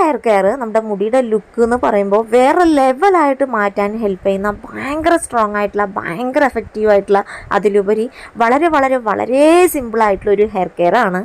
Hair care നമ്മുടെ മുടിയുടെ look എന്ന് പറയുമ്പോൾ വേറെ ലെവലായിട്ട് മാറ്റാൻ ഹെൽപ്പ് ചെയ്യുന്ന ഭയങ്കര സ്ട്രോങ് ആയിട്ടുള്ള ഭയങ്കര എഫക്റ്റീവ് ആയിട്ടുള്ള അതിലുപരി വളരെ വളരെ വളരെ സിമ്പിളായിട്ടുള്ള ഒരു ഹെയർ കെയർ ആണ്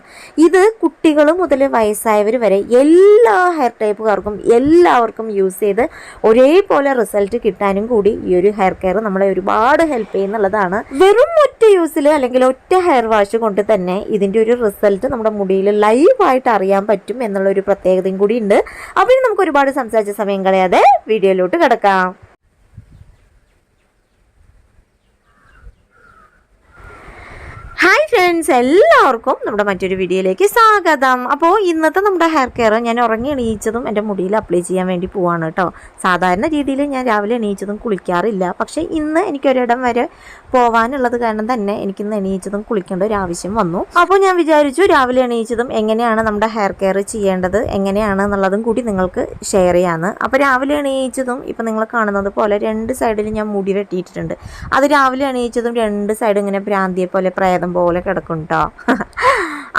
ഇത്. കുട്ടികൾ മുതൽ വയസ്സായവർ വരെ എല്ലാ ഹെയർ ടൈപ്പുകാർക്കും എല്ലാവർക്കും യൂസ് ചെയ്ത് ഒരേപോലെ റിസൾട്ട് കിട്ടാനും കൂടി ഈ ഒരു ഹെയർ കെയർ നമ്മളെ ഒരുപാട് ഹെൽപ്പ് ചെയ്യുന്നുള്ളതാണ്. വെറും ഒറ്റ യൂസിൽ അല്ലെങ്കിൽ ഒറ്റ ഹെയർ വാഷ് കൊണ്ട് തന്നെ ഇതിൻ്റെ ഒരു റിസൾട്ട് നമ്മുടെ മുടിയിൽ ലൈവായിട്ട് അറിയാൻ പറ്റും എന്നുള്ളൊരു പ്രത്യേകതയും കൂടി ഉണ്ട്. അപ്പോൾ നമുക്ക് ഒരുപാട് സംസാരിച്ച സമയം കളയാതെ വീഡിയോയിലോട്ട് കിടക്കാം. ഹായ് ഫ്രണ്ട്സ്, എല്ലാവർക്കും നമ്മുടെ മറ്റൊരു വീഡിയോയിലേക്ക് സ്വാഗതം. അപ്പോൾ ഇന്നത്തെ നമ്മുടെ ഹെയർ കെയർ ഞാൻ ഉറങ്ങി എണീച്ചതും എൻ്റെ മുടിയിൽ അപ്ലൈ ചെയ്യാൻ വേണ്ടി പോവാണ് കേട്ടോ. സാധാരണ രീതിയിൽ ഞാൻ രാവിലെ എണീച്ചതും കുളിക്കാറില്ല. പക്ഷേ ഇന്ന് എനിക്കൊരിടം വരെ പോകാനുള്ളത് കാരണം തന്നെ എനിക്കിന്ന് എണീച്ചതും കുളിക്കേണ്ട ഒരു ആവശ്യം വന്നു. അപ്പോൾ ഞാൻ വിചാരിച്ചു രാവിലെ എണീച്ചതും എങ്ങനെയാണ് നമ്മുടെ ഹെയർ കെയർ ചെയ്യേണ്ടത് എങ്ങനെയാണെന്നുള്ളതും കൂടി നിങ്ങൾക്ക് ഷെയർ ചെയ്യാമെന്ന്. അപ്പോൾ രാവിലെ എണീച്ചതും ഇപ്പോൾ നിങ്ങൾ കാണുന്നത് പോലെ രണ്ട് സൈഡിൽ ഞാൻ മുടി വെട്ടിയിട്ടുണ്ട്. അത് രാവിലെ എണീച്ചതും രണ്ട് സൈഡ് ഇങ്ങനെ ഭ്രാന്തിയെ പോലെ പ്രേതം പോലെ കിടക്കും കേട്ടോ.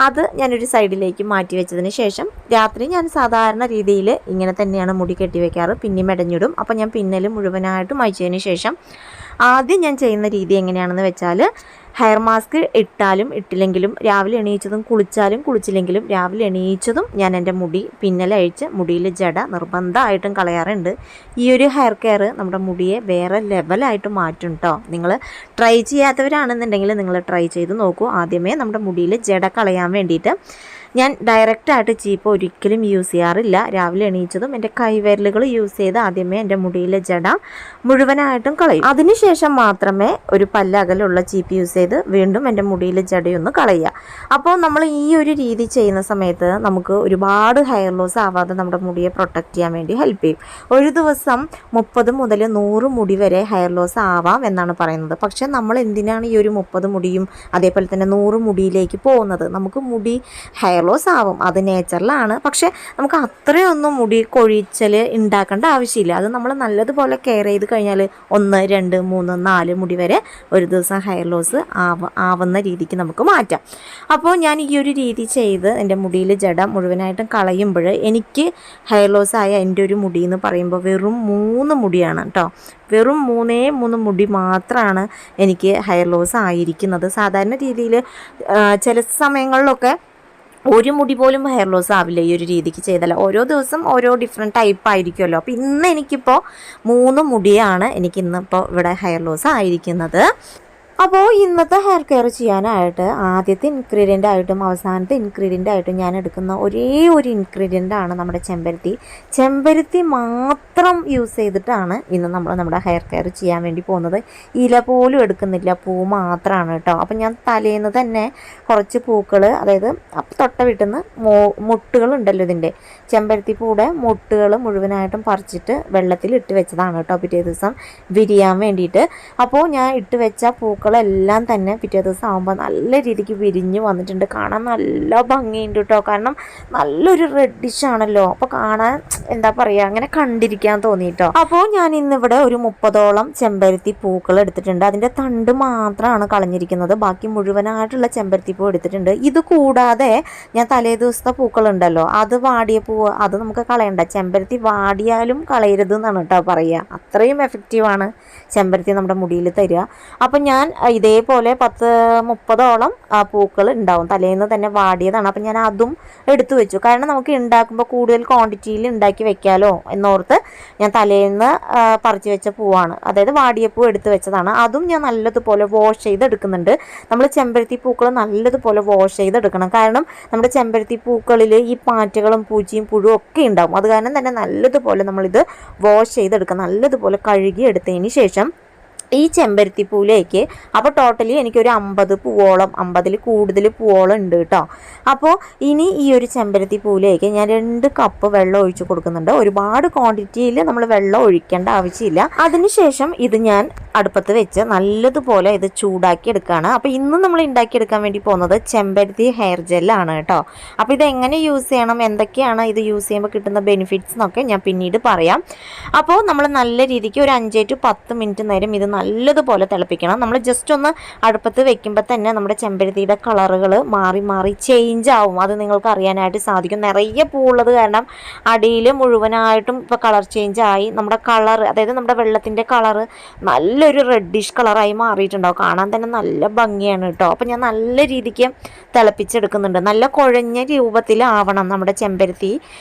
അത് ഞാനൊരു സൈഡിലേക്ക് മാറ്റി വെച്ചതിന് ശേഷം രാത്രി ഞാൻ സാധാരണ രീതിയിൽ ഇങ്ങനെ തന്നെയാണ് മുടി കെട്ടി വെക്കാറ്. പിന്നെ മെടഞ്ഞിടും. അപ്പോൾ ഞാൻ പിന്നൽ മുഴുവനായിട്ടും അയച്ചതിന് ശേഷം ആദ്യം ഞാൻ ചെയ്യുന്ന രീതി എങ്ങനെയാണെന്ന് വെച്ചാൽ ഹെയർ മാസ്ക് ഇട്ടാലും ഇട്ടില്ലെങ്കിലും രാവിലെ എണീച്ചതും കുളിച്ചാലും കുളിച്ചില്ലെങ്കിലും രാവിലെ എണീച്ചതും ഞാൻ എൻ്റെ മുടി പിന്നലഴിച്ച് മുടിയിൽ ജട നിർബന്ധമായിട്ടും കളയാറുണ്ട്. ഈ ഒരു ഹെയർ കെയർ നമ്മുടെ മുടിയെ വേറെ ലെവലായിട്ട് മാറ്റും കേട്ടോ. നിങ്ങൾ ട്രൈ ചെയ്യാത്തവരാണെന്നുണ്ടെങ്കിൽ നിങ്ങൾ ട്രൈ ചെയ്ത് നോക്കൂ. ആദ്യമേ നമ്മുടെ മുടിയിൽ ജട കളയാൻ വേണ്ടിയിട്ട് ഞാൻ ഡയറക്റ്റായിട്ട് ചീപ്പ് ഒരിക്കലും യൂസ് ചെയ്യാറില്ല. രാവിലെ എണീച്ചതും എൻ്റെ കൈവിരലുകൾ യൂസ് ചെയ്ത് ആദ്യമേ എൻ്റെ മുടിയിലെ ജട മുഴുവനായിട്ടും കളയും. അതിനുശേഷം മാത്രമേ ഒരു പല്ലകലുള്ള ചീപ്പ് യൂസ് ചെയ്ത് വീണ്ടും എൻ്റെ മുടിയിലെ ജടയൊന്ന് കളയുക. അപ്പോൾ നമ്മൾ ഈ ഒരു രീതി ചെയ്യുന്ന സമയത്ത് നമുക്ക് ഒരുപാട് ഹെയർ ലോസ് ആവാതെ നമ്മുടെ മുടിയെ പ്രൊട്ടക്റ്റ് ചെയ്യാൻ വേണ്ടി ഹെൽപ്പ് ചെയ്യും. ഒരു ദിവസം 30 മുതൽ 100 മുടി വരെ ഹെയർ ലോസ് ആവാം എന്നാണ് പറയുന്നത്. പക്ഷേ നമ്മൾ എന്തിനാണ് ഈ ഒരു 30 മുടിയും അതേപോലെ തന്നെ 100 മുടിയിലേക്ക് പോകുന്നത്? നമുക്ക് മുടി ഹെയർ ലോസ് ആവും, അത് നേച്ചറിലാണ്. പക്ഷേ നമുക്ക് അത്രയൊന്നും മുടി കൊഴിച്ചൽ ഉണ്ടാക്കേണ്ട ആവശ്യമില്ല. അത് നമ്മൾ നല്ലതുപോലെ കെയർ ചെയ്ത് കഴിഞ്ഞാൽ 1, 2, 3, 4 മുടി വരെ ഒരു ദിവസം ഹെയർ ലോസ് ആവുന്ന രീതിക്ക് നമുക്ക് മാറ്റാം. അപ്പോൾ ഞാൻ ഈ ഒരു രീതി ചെയ്ത് എൻ്റെ മുടിയിൽ ജട മുഴുവനായിട്ടും കളയുമ്പോൾ എനിക്ക് ഹെയർ ലോസ് ആയ എൻ്റെ ഒരു മുടി എന്ന് പറയുമ്പോൾ വെറും 3 മുടിയാണ് കേട്ടോ. വെറും 3 മുടി മാത്രമാണ് എനിക്ക് ഹെയർ ലോസ് ആയിരിക്കുന്നത്. സാധാരണ രീതിയിൽ ചില സമയങ്ങളിലൊക്കെ ഒരു മുടി പോലും ഹെയർ ലോസ് ആവില്ല ഈ ഒരു രീതിക്ക് ചെയ്തല്ല. ഓരോ ദിവസം ഓരോ ഡിഫറെൻറ്റ് ടൈപ്പ് ആയിരിക്കുമല്ലോ. അപ്പോൾ ഇന്ന് എനിക്കിപ്പോൾ 3 മുടിയാണ് എനിക്കിന്നിപ്പോൾ ഇവിടെ ഹെയർ ലോസ് ആയിരിക്കുന്നത്. അപ്പോൾ ഇന്നത്തെ ഹെയർ കെയർ ചെയ്യാനായിട്ട് ആദ്യത്തെ ഇൻഗ്രീഡിയൻ്റ് ആയിട്ടും അവസാനത്തെ ഇൻഗ്രീഡിയൻ്റ് ആയിട്ടും ഞാൻ എടുക്കുന്ന ഒരേ ഒരു ഇൻഗ്രീഡിയൻ്റ് ആണ് നമ്മുടെ ചെമ്പരത്തി മാത്രം യൂസ് ചെയ്തിട്ടാണ് ഇന്ന് നമ്മൾ നമ്മുടെ ഹെയർ കെയർ ചെയ്യാൻ വേണ്ടി പോകുന്നത്. ഇല പോലും എടുക്കുന്നില്ല, പൂ മാത്രമാണ് കേട്ടോ. അപ്പം ഞാൻ തലേന്ന് തന്നെ കുറച്ച് പൂക്കൾ, അതായത് തൊട്ട വീട്ടിൽ മുട്ടുകളുണ്ടല്ലോ ഇതിൻ്റെ ചെമ്പരത്തി പൂടെ മുട്ടുകൾ മുഴുവനായിട്ടും പറിച്ചിട്ട് വെള്ളത്തിൽ ഇട്ട് വെച്ചതാണ് കേട്ടോ, പിറ്റേ ദിവസം വിരിയാൻ വേണ്ടിയിട്ട്. അപ്പോൾ ഞാൻ ഇട്ട് വെച്ച പൂക്കളെല്ലാം തന്നെ പിറ്റേ ദിവസം ആകുമ്പോൾ നല്ല രീതിക്ക് വിരിഞ്ഞ് വന്നിട്ടുണ്ട്. കാണാൻ നല്ല ഭംഗിയുണ്ട് കേട്ടോ. കാരണം നല്ലൊരു റെഡിഷ് ആണല്ലോ. അപ്പോൾ കാണാൻ എന്താ പറയുക, അങ്ങനെ കണ്ടിരിക്കാൻ തോന്നിയിട്ടോ. അപ്പോൾ ഞാൻ ഇന്നിവിടെ ഒരു 30ഓളം ചെമ്പരത്തി പൂക്കൾ എടുത്തിട്ടുണ്ട്. അതിൻ്റെ തണ്ട് മാത്രമാണ് കളഞ്ഞിരിക്കുന്നത്. ബാക്കി മുഴുവനായിട്ടുള്ള ചെമ്പരത്തി പൂ എടുത്തിട്ടുണ്ട്. ഇത് കൂടാതെ ഞാൻ തലേ ദിവസത്തെ പൂക്കളുണ്ടല്ലോ, അത് വാടിയ പൂവ് അത് നമുക്ക് കളയണ്ട. ചെമ്പരത്തി വാടിയാലും കളയരുത് എന്നാണ് കേട്ടോ പറയുക. അത്രയും എഫക്റ്റീവാണ് ചെമ്പരത്തി നമ്മുടെ മുടിയിൽ തരിക. അപ്പം ഞാൻ ഇതേപോലെ 10-30ഓളം പൂക്കൾ ഉണ്ടാവും. തലേന്ന് തന്നെ വാടിയതാണ്. അപ്പം ഞാൻ അതും എടുത്തു വെച്ചു. കാരണം നമുക്ക് ഉണ്ടാക്കുമ്പോൾ കൂടുതൽ ക്വാണ്ടിറ്റിയിൽ ഉണ്ടാക്കി വെക്കാമല്ലോ എന്നോർത്ത് ഞാൻ തലേന്ന് പറിച്ചു വെച്ച പൂവാണ്, അതായത് വാടിയ പൂ എടുത്ത് വെച്ചതാണ്. അതും ഞാൻ നല്ലതുപോലെ വാഷ് ചെയ്തെടുക്കുന്നുണ്ട്. നമ്മൾ ചെമ്പരത്തി പൂക്കൾ നല്ലതുപോലെ വാഷ് ചെയ്തെടുക്കണം. കാരണം നമ്മുടെ ചെമ്പരത്തി പൂക്കളിൽ ഈ പാറ്റകളും പൂച്ചയും പുഴുവും ഒക്കെ ഉണ്ടാവും. അത് കാരണം തന്നെ നല്ലതുപോലെ നമ്മളിത് വാഷ് ചെയ്തെടുക്കാം. നല്ലതുപോലെ കഴുകി എടുത്തതിന് ശേഷം ഈ ചെമ്പരത്തി പൂവിലേക്ക് അപ്പോൾ ടോട്ടലി എനിക്കൊരു 50 പൂവോളം 50-ൽ കൂടുതൽ പൂവോളം ഉണ്ട് കേട്ടോ. അപ്പോൾ ഇനി ഈ ഒരു ചെമ്പരത്തി പൂവിലേക്ക് ഞാൻ 2 കപ്പ് വെള്ളം ഒഴിച്ച് കൊടുക്കുന്നുണ്ട്. ഒരുപാട് ക്വാണ്ടിറ്റിയിൽ നമ്മൾ വെള്ളം ഒഴിക്കേണ്ട ആവശ്യമില്ല. അതിനുശേഷം ഇത് ഞാൻ അടുപ്പത്ത് വെച്ച് നല്ലതുപോലെ ഇത് ചൂടാക്കി എടുക്കുകയാണ്. അപ്പോൾ ഇന്ന് നമ്മൾ ഉണ്ടാക്കിയെടുക്കാൻ വേണ്ടി പോകുന്നത് ചെമ്പരത്തി ഹെയർ ജെല്ലാണ് കേട്ടോ. അപ്പോൾ ഇത് എങ്ങനെ യൂസ് ചെയ്യണം, എന്തൊക്കെയാണ് ഇത് യൂസ് ചെയ്യുമ്പോൾ കിട്ടുന്ന ബെനിഫിറ്റ്സ് എന്നൊക്കെ ഞാൻ പിന്നീട് പറയാം. അപ്പോൾ നമ്മൾ നല്ല രീതിക്ക് ഒരു 5 to 10 മിനിറ്റ് നേരം ഇത് നല്ലതുപോലെ തിളപ്പിക്കണം. നമ്മൾ ജസ്റ്റ് ഒന്ന് അടുപ്പത്ത് വെക്കുമ്പോൾ തന്നെ നമ്മുടെ ചെമ്പരത്തിയുടെ കളറുകൾ മാറി മാറി ചേഞ്ച് ആവും. അത് നിങ്ങൾക്ക് അറിയാനായിട്ട് സാധിക്കും. നിറയെ പൂവുള്ളത് കാരണം അടിയിൽ മുഴുവനായിട്ടും ഇപ്പോൾ കളർ ചേഞ്ച് ആയി നമ്മുടെ കളർ, അതായത് നമ്മുടെ വെള്ളത്തിൻ്റെ കളറ് നല്ലൊരു റെഡിഷ് കളറായി മാറിയിട്ടുണ്ടാവും. കാണാൻ തന്നെ നല്ല ഭംഗിയാണ് കേട്ടോ. അപ്പോൾ ഞാൻ നല്ല രീതിക്ക് തിളപ്പിച്ചെടുക്കുന്നുണ്ട്. നല്ല കുഴഞ്ഞ രൂപത്തിലാവണം നമ്മുടെ ചെമ്പരത്തി,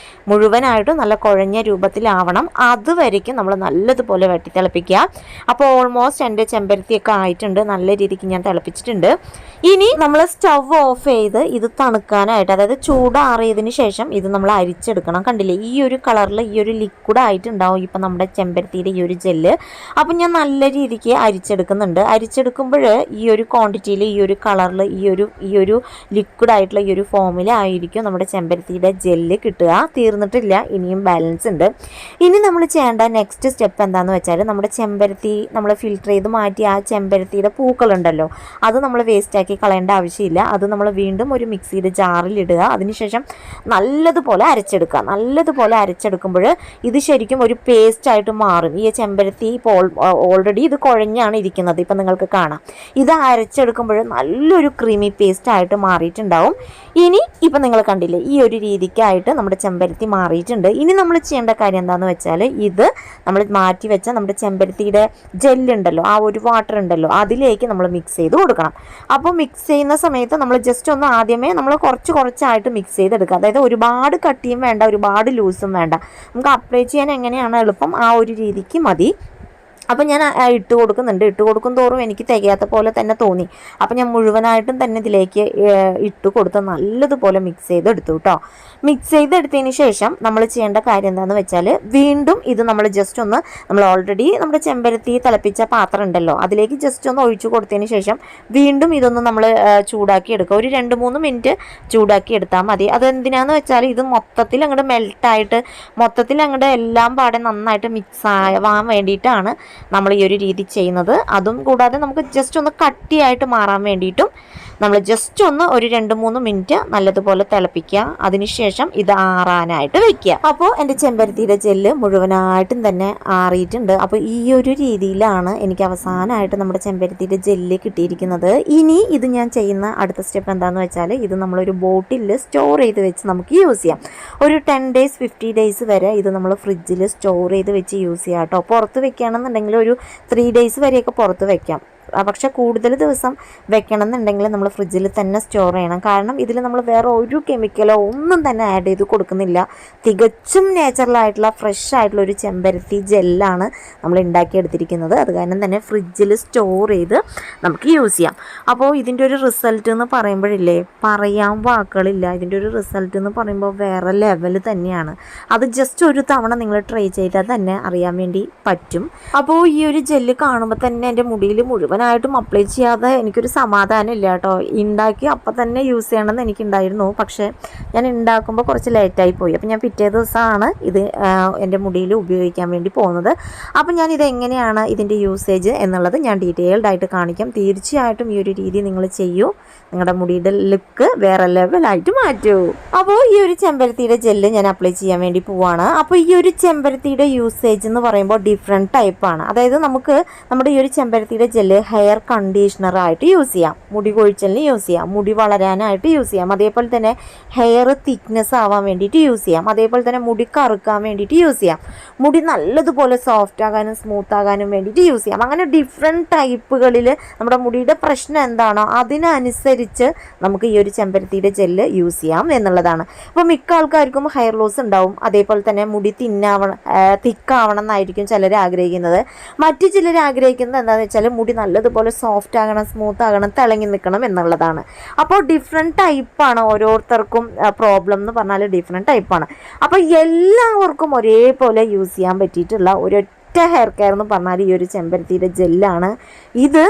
മുഴുവനായിട്ടും നല്ല കുഴഞ്ഞ രൂപത്തിലാവണം. അതുവരയ്ക്കും നമ്മൾ നല്ലതുപോലെ വെട്ടി തിളപ്പിക്കുക. അപ്പോൾ ഓൾമോസ്റ്റ് എൻ്റെ ചെമ്പരത്തിയൊക്കെ ആയിട്ടുണ്ട്. നല്ല രീതിക്ക് ഞാൻ തിളപ്പിച്ചിട്ടുണ്ട്. ഇനി നമ്മൾ സ്റ്റവ് ഓഫ് ചെയ്ത് ഇത് തണുക്കാനായിട്ട്, അതായത് ചൂടാറിയതിന് ശേഷം ഇത് നമ്മൾ അരിച്ചെടുക്കണം. കണ്ടില്ലേ, ഈ ഒരു കളറിൽ ഈ ഒരു ലിക്വിഡ് ആയിട്ടുണ്ടാവും ഇപ്പം നമ്മുടെ ചെമ്പരത്തിയുടെ ഈ ഒരു ജെല്ല്. അപ്പം ഞാൻ നല്ല രീതിക്ക് അരിച്ചെടുക്കുന്നുണ്ട്. അരിച്ചെടുക്കുമ്പോൾ ഈ ഒരു ക്വാണ്ടിറ്റിയിൽ, ഈ ഒരു കളറിൽ, ഈ ഒരു ലിക്വിഡ് ആയിട്ടുള്ള ഈ ഒരു ഫോമിലായിരിക്കും നമ്മുടെ ചെമ്പരത്തിയുടെ ജെല്ല് കിട്ടുക. തീർന്നിട്ടില്ല, ഇനിയും ബാലൻസ് ഉണ്ട്. ഇനി നമ്മൾ ചെയ്യേണ്ട നെക്സ്റ്റ് സ്റ്റെപ്പ് എന്താണെന്ന് വെച്ചാൽ, നമ്മുടെ ചെമ്പരത്തി നമ്മൾ ഫിൽറ്റർ ചെയ്ത് മാറ്റി ആ ചെമ്പരത്തിയുടെ പൂക്കളുണ്ടല്ലോ, അത് നമ്മൾ വേസ്റ്റാക്കി കളയേണ്ട ആവശ്യമില്ല. അത് നമ്മൾ വീണ്ടും ഒരു മിക്സിയുടെ ജാറിലിടുക. അതിനുശേഷം നല്ലതുപോലെ അരച്ചെടുക്കുക. നല്ലതുപോലെ അരച്ചെടുക്കുമ്പോൾ ഇത് ശരിക്കും ഒരു പേസ്റ്റായിട്ട് മാറും. ഈ ചെമ്പരത്തി ഇപ്പോൾ ഓൾറെഡി ഇത് കുഴഞ്ഞാണ് ഇരിക്കുന്നത്, ഇപ്പം നിങ്ങൾക്ക് കാണാം. ഇത് അരച്ചെടുക്കുമ്പോൾ നല്ലൊരു ക്രീമി പേസ്റ്റായിട്ട് മാറിയിട്ടുണ്ടാവും. ഇനി ഇപ്പം നിങ്ങൾ കണ്ടില്ലേ, ഈ ഒരു രീതിക്കായിട്ട് നമ്മുടെ ചെമ്പരത്തി മാറിയിട്ടുണ്ട്. ഇനി നമ്മൾ ചെയ്യേണ്ട കാര്യം എന്താണെന്ന് വെച്ചാൽ, ഇത് നമ്മൾ മാറ്റി വെച്ച നമ്മുടെ ചെമ്പരത്തിയുടെ ജെല്ലുണ്ടല്ലോ, ആ ഒരു വാട്ടർ ഉണ്ടല്ലോ, അതിലേക്ക് നമ്മൾ മിക്സ് ചെയ്ത് കൊടുക്കണം. അപ്പോൾ മിക്സ് ചെയ്യുന്ന സമയത്ത് നമ്മൾ ജസ്റ്റ് ഒന്ന് ആദ്യമേ നമ്മൾ കുറച്ചായിട്ട് മിക്സ് ചെയ്തെടുക്കുക. അതായത് ഒരുപാട് കട്ടിയും വേണ്ട, ഒരുപാട് ലൂസും വേണ്ട. നമുക്ക് അപ്ലൈ ചെയ്യാൻ എങ്ങനെയാണ് എളുപ്പം ആ ഒരു രീതിക്ക് മതി. അപ്പോൾ ഞാൻ ഇട്ട് കൊടുക്കുന്നുണ്ട്. ഇട്ട് കൊടുക്കും തോറും എനിക്ക് തികയാത്ത പോലെ തന്നെ തോന്നി. അപ്പോൾ ഞാൻ മുഴുവനായിട്ടും തന്നെ ഇതിലേക്ക് ഇട്ട് കൊടുത്ത് നല്ലതുപോലെ മിക്സ് ചെയ്തെടുത്തു കേട്ടോ. മിക്സ് ചെയ്തെടുത്തതിന് ശേഷം നമ്മൾ ചെയ്യേണ്ട കാര്യം എന്താണെന്ന് വെച്ചാൽ, വീണ്ടും ഇത് നമ്മൾ ജസ്റ്റ് ഒന്ന്, നമ്മൾ ഓൾറെഡി നമ്മുടെ ചെമ്പരത്തി തിളപ്പിച്ച പാത്രം ഉണ്ടല്ലോ, അതിലേക്ക് ജസ്റ്റ് ഒന്ന് ഒഴിച്ചു കൊടുത്തതിന് ശേഷം വീണ്ടും ഇതൊന്ന് നമ്മൾ ചൂടാക്കി എടുക്കുക. ഒരു 2-3 മിനിറ്റ് ചൂടാക്കി എടുത്താൽ മതി. അതെന്തിനാന്ന് വെച്ചാൽ, ഇത് മൊത്തത്തിൽ അങ്ങോട്ട് മെൽട്ടായിട്ട്, മൊത്തത്തിൽ അങ്ങോട്ട് എല്ലാം പാടെ നന്നായിട്ട് മിക്സ് ആവാൻ വേണ്ടിയിട്ടാണ് നമ്മൾ ഈ ഒരു രീതി ചെയ്യുന്നത്. അതും കൂടാതെ നമുക്ക് ജസ്റ്റ് ഒന്ന് കട്ടിയായിട്ട് മാറാൻ വേണ്ടിയിട്ടും നമ്മൾ ജസ്റ്റ് ഒന്ന് ഒരു 2-3 മിനിറ്റ് നല്ലതുപോലെ തിളപ്പിക്കുക. അതിനുശേഷം ഇത് ആറാനായിട്ട് വെക്കുക. അപ്പോൾ എൻ്റെ ചെമ്പരത്തിയുടെ ജെല്ല് മുഴുവനായിട്ടും തന്നെ ആറിയിട്ടുണ്ട്. അപ്പോൾ ഈ ഒരു രീതിയിലാണ് എനിക്ക് അവസാനമായിട്ട് നമ്മുടെ ചെമ്പരത്തിയുടെ ജെല്ല് കിട്ടിയിരിക്കുന്നത്. ഇനി ഇത് ഞാൻ ചെയ്യുന്ന അടുത്ത സ്റ്റെപ്പ് എന്താണെന്ന് വെച്ചാൽ, ഇത് നമ്മളൊരു ബോട്ടിൽ സ്റ്റോർ ചെയ്ത് വെച്ച് നമുക്ക് യൂസ് ചെയ്യാം. ഒരു 10 days 50 days വരെ ഇത് നമ്മൾ ഫ്രിഡ്ജിൽ സ്റ്റോർ ചെയ്ത് വെച്ച് യൂസ് ചെയ്യാം കേട്ടോ. പുറത്ത് വെക്കുകയാണെന്നുണ്ടെങ്കിൽ ഒരു 3 days വരെയൊക്കെ പുറത്ത് വെക്കാം. പക്ഷേ കൂടുതൽ ദിവസം വെക്കണം എന്നുണ്ടെങ്കിൽ നമ്മൾ ഫ്രിഡ്ജിൽ തന്നെ സ്റ്റോർ ചെയ്യണം. കാരണം ഇതിൽ നമ്മൾ വേറെ ഒരു കെമിക്കലോ ഒന്നും തന്നെ ആഡ് ചെയ്ത് കൊടുക്കുന്നില്ല. തികച്ചും നാച്ചുറലായിട്ടുള്ള ഫ്രഷ് ആയിട്ടുള്ള ഒരു ചെമ്പരത്തി ജെല്ലാണ് നമ്മൾ ഉണ്ടാക്കിയെടുത്തിരിക്കുന്നത്. അത് കാരണം തന്നെ ഫ്രിഡ്ജിൽ സ്റ്റോർ ചെയ്ത് നമുക്ക് യൂസ് ചെയ്യാം. അപ്പോൾ ഇതിൻ്റെ ഒരു റിസൾട്ട് എന്ന് പറയുമ്പോഴില്ലേ, പറയാൻ വാക്കുകളില്ല. ഇതിൻ്റെ ഒരു റിസൾട്ട് എന്ന് പറയുമ്പോൾ വേറെ ലെവൽ തന്നെയാണ്. അത് ജസ്റ്റ് ഒരു തവണ നിങ്ങൾ ട്രൈ ചെയ്താൽ തന്നെ അറിയാൻ വേണ്ടി പറ്റും. അപ്പോൾ ഈ ഒരു ജെല്ല് കാണുമ്പോൾ തന്നെ എൻ്റെ മുടിയിൽ മുഴുവനായിട്ടും അപ്ലൈ ചെയ്യാതെ എനിക്കൊരു സമാധാനം ഇല്ല കേട്ടോ. ഉണ്ടാക്കി അപ്പം തന്നെ യൂസ് ചെയ്യണമെന്ന് എനിക്കുണ്ടായിരുന്നു. പക്ഷേ ഞാൻ ഉണ്ടാക്കുമ്പോൾ കുറച്ച് ലേറ്റായി പോയി. അപ്പം ഞാൻ പിറ്റേ ദിവസമാണ് ഇത് എൻ്റെ മുടിയിൽ ഉപയോഗിക്കാൻ വേണ്ടി പോകുന്നത്. അപ്പം ഞാൻ ഇതെങ്ങനെയാണ് ഇതിൻ്റെ യൂസേജ് എന്നുള്ളത് ഞാൻ ഡീറ്റെയിൽഡ് ആയിട്ട് കാണിക്കാം. തീർച്ചയായിട്ടും ഈ ഒരു രീതി നിങ്ങൾ ചെയ്യൂ. നിങ്ങളുടെ മുടിയുടെ ലുക്ക് വേറെ ലെവലായിട്ട് മാറ്റൂ. അപ്പോൾ ഈ ഒരു ചെമ്പരത്തിയുടെ ജെല്ല് ഞാൻ അപ്ലൈ ചെയ്യാൻ വേണ്ടി പോവാണ്. അപ്പോൾ ഈ ഒരു ചെമ്പരത്തിയുടെ യൂസേജ് എന്ന് പറയുമ്പോൾ ഡിഫറെൻറ്റ് ടൈപ്പാണ്. അതായത് നമുക്ക് നമ്മുടെ ഈ ഒരു ചെമ്പരത്തിയുടെ ജെല്ല് ഹെയർ കണ്ടീഷണറായിട്ട് യൂസ് ചെയ്യാം, മുടി കൊഴിച്ചലിന് യൂസ് ചെയ്യാം, മുടി വളരാനായിട്ട് യൂസ് ചെയ്യാം, അതേപോലെ തന്നെ ഹെയർ തിക്നെസ് ആവാൻ വേണ്ടിയിട്ട് യൂസ് ചെയ്യാം, അതേപോലെ തന്നെ മുടി കറുക്കാൻ വേണ്ടിയിട്ട് യൂസ് ചെയ്യാം, മുടി നല്ലതുപോലെ സോഫ്റ്റ് ആകാനും സ്മൂത്ത് ആകാനും വേണ്ടിയിട്ട് യൂസ് ചെയ്യാം. അങ്ങനെ ഡിഫറെൻറ്റ് ടൈപ്പുകളിൽ നമ്മുടെ മുടിയുടെ പ്രശ്നം എന്താണോ അതിനനുസരിച്ച് നമുക്ക് ഈ ഒരു ചെമ്പരത്തിയുടെ ജെല്ല് യൂസ് ചെയ്യാം എന്നുള്ളതാണ്. അപ്പോൾ മിക്ക ആൾക്കാർക്കും ഹെയർ ലോസ് ഉണ്ടാവും. അതേപോലെ തന്നെ മുടി തിക്കാവണം എന്നായിരിക്കും ചിലർ ആഗ്രഹിക്കുന്നത്. മറ്റു ചിലർ ആഗ്രഹിക്കുന്നത് എന്താണെന്ന് വെച്ചാൽ, മുടി നല്ലതുപോലെ സോഫ്റ്റ് ആകണം, സ്മൂത്ത് ആകണം, തിളങ്ങി നിൽക്കണം എന്നുള്ളതാണ്. അപ്പോൾ ഡിഫറെൻറ്റ് ടൈപ്പാണ് ഓരോരുത്തർക്കും പ്രോബ്ലം എന്ന് പറഞ്ഞാൽ ഡിഫറെൻറ്റ് ടൈപ്പാണ്. അപ്പോൾ എല്ലാവർക്കും ഒരേപോലെ യൂസ് ചെയ്യാൻ പറ്റിയിട്ടുള്ള ഒരൊറ്റ ഹെയർ കെയർ എന്ന് പറഞ്ഞാൽ ഈ ഒരു ചെമ്പരത്തിയുടെ ജെല്ലാണ്. ഇത്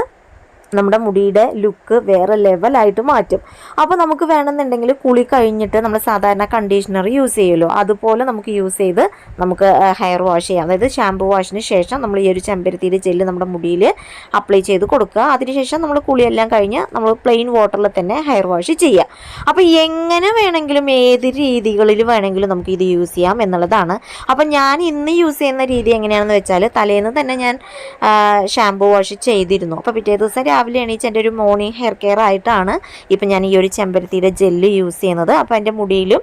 നമ്മുടെ മുടിയുടെ ലുക്ക് വേറെ ലെവലായിട്ട് മാറ്റും. അപ്പോൾ നമുക്ക് വേണമെന്നുണ്ടെങ്കിൽ കുളി കഴിഞ്ഞിട്ട് നമ്മൾ സാധാരണ കണ്ടീഷണർ യൂസ് ചെയ്യുമല്ലോ, അതുപോലെ നമുക്ക് യൂസ് ചെയ്ത് നമുക്ക് ഹെയർ വാഷ് ചെയ്യാം. അതായത് ഷാമ്പു വാഷിന് ശേഷം നമ്മൾ ഈ ഒരു ചെമ്പരത്തിയുടെ ജെല്ല് നമ്മുടെ മുടിയിൽ അപ്ലൈ ചെയ്ത് കൊടുക്കുക. അതിനുശേഷം നമ്മൾ കുളിയെല്ലാം കഴിഞ്ഞ് നമ്മൾ പ്ലെയിൻ വാട്ടറിൽ തന്നെ ഹെയർ വാഷ് ചെയ്യുക. അപ്പോൾ എങ്ങനെ വേണമെങ്കിലും ഏത് രീതികളിൽ വേണമെങ്കിലും നമുക്ക് ഇത് യൂസ് ചെയ്യാം എന്നുള്ളതാണ്. അപ്പം ഞാൻ ഇന്ന് യൂസ് ചെയ്യുന്ന രീതി എങ്ങനെയാണെന്ന് വെച്ചാൽ, തലേന്ന് തന്നെ ഞാൻ ഷാമ്പു വാഷ് ചെയ്തിരുന്നു. അപ്പോൾ പിറ്റേ ദിവസം രാവിലെ എണീച്ച് എൻ്റെ ഒരു മോർണിംഗ് ഹെയർ കെയർ ആയിട്ടാണ് ഇപ്പം ഞാൻ ഈ ഒരു ചെമ്പരത്തിയുടെ ജെല്ല് യൂസ് ചെയ്യുന്നത്. അപ്പോൾ എൻ്റെ മുടിയിലും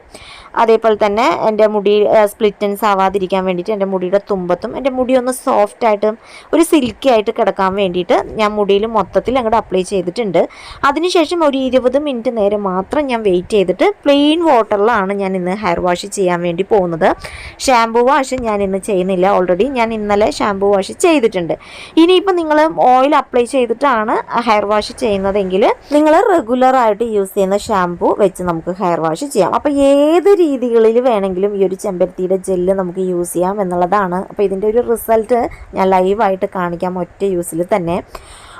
അതേപോലെ തന്നെ എൻ്റെ മുടി സ്പ്ലിറ്റൻസ് ആവാതിരിക്കാൻ വേണ്ടിയിട്ട് എൻ്റെ മുടിയുടെ തുമ്പത്തും എൻ്റെ മുടി ഒന്ന് സോഫ്റ്റായിട്ടും ഒരു സിൽക്കി ആയിട്ട് കിടക്കാൻ വേണ്ടിയിട്ട് ഞാൻ മുടിയിൽ മൊത്തത്തിൽ അങ്ങോട്ട് അപ്ലൈ ചെയ്തിട്ടുണ്ട്. അതിനുശേഷം ഒരു 20 മിനിറ്റ് നേരം മാത്രം ഞാൻ വെയിറ്റ് ചെയ്തിട്ട് പ്ലെയിൻ വാട്ടറിലാണ് ഞാൻ ഇന്ന് ഹെയർ വാഷ് ചെയ്യാൻ വേണ്ടി പോകുന്നത്. ഷാമ്പു വാഷ് ഞാൻ ഇന്ന് ചെയ്യുന്നില്ല, ഓൾറെഡി ഞാൻ ഇന്നലെ ഷാമ്പു വാഷ് ചെയ്തിട്ടുണ്ട്. ഇനിയിപ്പോൾ നിങ്ങൾ ഓയിൽ അപ്ലൈ ചെയ്തിട്ടാണ് ഹെയർ വാഷ് ചെയ്യുന്നതെങ്കിൽ നിങ്ങൾ റെഗുലറായിട്ട് യൂസ് ചെയ്യുന്ന ഷാമ്പു വെച്ച് നമുക്ക് ഹെയർ വാഷ് ചെയ്യാം. അപ്പോൾ ഏത് രീതികളിൽ വേണമെങ്കിലും ഈ ഒരു ചെമ്പരത്തിയുടെ ജെല്ല് നമുക്ക് യൂസ് ചെയ്യാം എന്നുള്ളതാണ്. അപ്പോൾ ഇതിൻ്റെ ഒരു റിസൾട്ട് ഞാൻ ലൈവായിട്ട് കാണിക്കാം ഒറ്റ യൂസിൽ തന്നെ.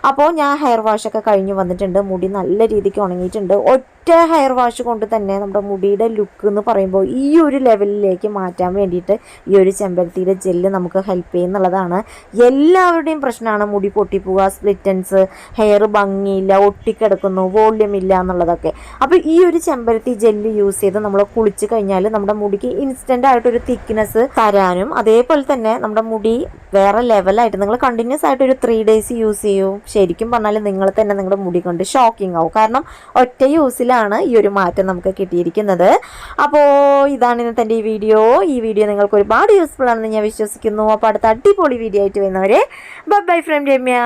അപ്പോൾ ഞാൻ ഹെയർ വാഷൊക്കെ കഴിഞ്ഞ് വന്നിട്ടുണ്ട്. മുടി നല്ല രീതിക്ക് ഉണങ്ങിയിട്ടുണ്ട്. ഒറ്റ ഹെയർ വാഷ് കൊണ്ട് തന്നെ നമ്മുടെ മുടിയുടെ ലുക്ക് എന്ന് പറയുമ്പോൾ ഈ ഒരു ലെവലിലേക്ക് മാറ്റാൻ വേണ്ടിയിട്ട് ഈ ഒരു ചെമ്പരത്തിയുടെ ജെല്ല് നമുക്ക് ഹെൽപ്പ് ചെയ്യുന്നുള്ളതാണ്. എല്ലാവരുടെയും പ്രശ്നമാണ് മുടി പൊട്ടിപ്പോവുക, സ്പ്ലിറ്റൻസ്, ഹെയർ ഭംഗിയില്ല, ഒട്ടിക്കിടക്കുന്നു, വോള്യൂം ഇല്ല എന്നുള്ളതൊക്കെ. അപ്പോൾ ഈ ഒരു ചെമ്പരത്തി ജെല്ല് യൂസ് ചെയ്ത് നമ്മൾ കുളിച്ച് കഴിഞ്ഞാൽ നമ്മുടെ മുടിക്ക് ഇൻസ്റ്റൻ്റ് ആയിട്ടൊരു തിക്നെസ് തരാനും അതേപോലെ തന്നെ നമ്മുടെ മുടി വേറെ ലെവലായിട്ട് നിങ്ങൾ കണ്ടിന്യൂസ് ആയിട്ട് ഒരു 3 days യൂസ് ചെയ്യും. ശരിക്കും പറഞ്ഞാൽ നിങ്ങൾ തന്നെ നിങ്ങളുടെ മുടി കൊണ്ട് ഷോക്കിംഗ് ആവും. കാരണം ഒറ്റ യൂസിലാണ് ഈ ഒരു മാറ്റം നമുക്ക് കിട്ടിയിരിക്കുന്നത്. അപ്പോൾ ഇതാണ് ഇന്നത്തെ എൻ്റെ ഈ വീഡിയോ നിങ്ങൾക്ക് ഒരുപാട് യൂസ്ഫുൾ ആണെന്ന് ഞാൻ വിശ്വസിക്കുന്നു. അപ്പോൾ അടുത്ത അടിപൊളി വീഡിയോ ആയിട്ട് വരുന്നവരെ ബൈ ഫ്രം രമ്യ.